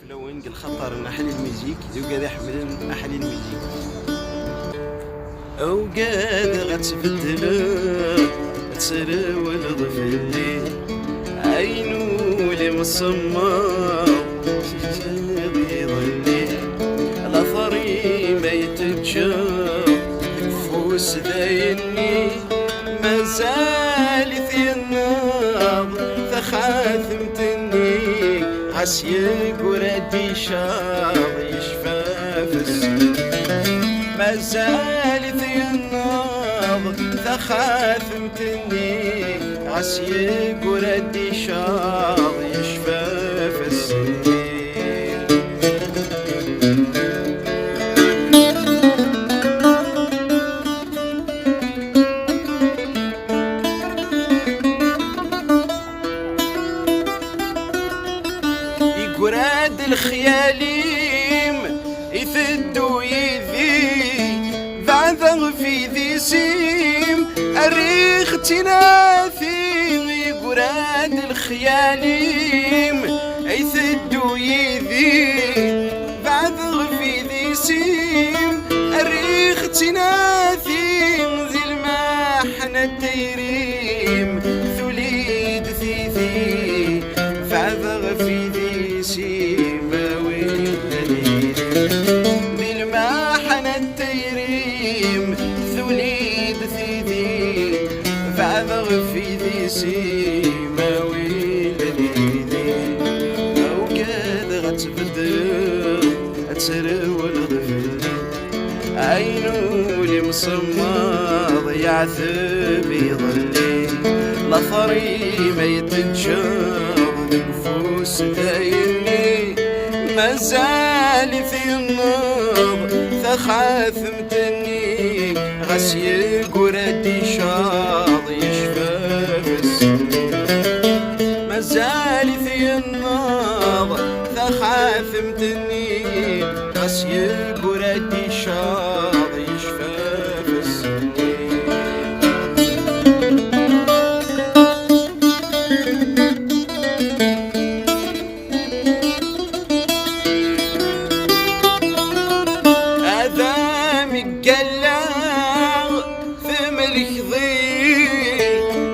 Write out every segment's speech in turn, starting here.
لو نقل خطر نحل الميزيك ذو قاد يحمل نحل الميزيك او قاد غتبدل تسرول ضفلي عينو لي مصمم يظلي الاثري ما يتجاوب فوس دايني مازال في النار فخاثمتني عسيق وردي شاض يشفى في السن مازال في النار فخاثمتني عسيق وردي شاض يشفى في السن يقراد الخياليم يفدو يذي بعثغ في ذي سيم الريخ تناثي يقراد الخياليم يفدو يذي بعثغ في ذي سيم الريخ تناثي ذي المحنة التيريم ثليد ثيثي فعثغ في ذي سيماوي الدليل بالمحنة التيريم ثليد ثيثي فعثغ في ذي سيماوي الدليل أو كاد غتبدل تسرول ضفلي عينو لي مصمد يعثب يظلي لثري ما يتجاوب نفوس دايني مازال في النار فخاثمتني غسيق وردي شاض يشفى في السن مازال في النار فخاثمتني غسيق وردي شاض يشفى في السن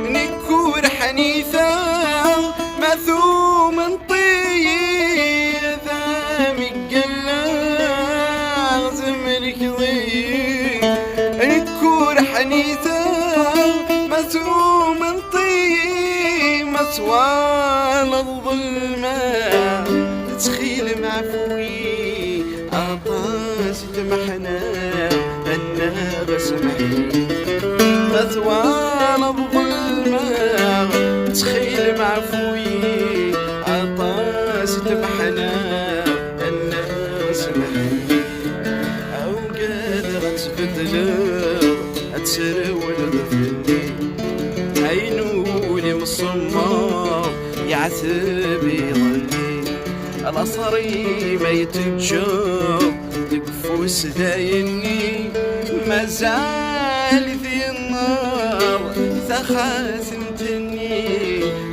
نكور حنيثة مثوم طي ذا مقلا زملك ضي نكور حنيثة مثوم طي مسوال الظلمة تسخيل معفوي عطاس تمحنا النار سمحي مثوال الظلمة تخيل معفوي عطاس تمحنا الناس محي أو قادرة تبدل تسرول ضفلي عينو لي مصمم يعثب يظلي الأصري ما يتجاوب تقفوس دايني مازال في النار فخاثمتني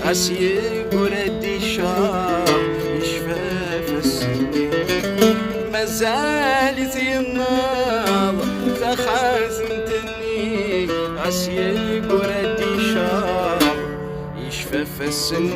عسيق وردي شاض يشفى في السن مازال في النار فخاثمتني عسيق وردي شاض يشفى في السن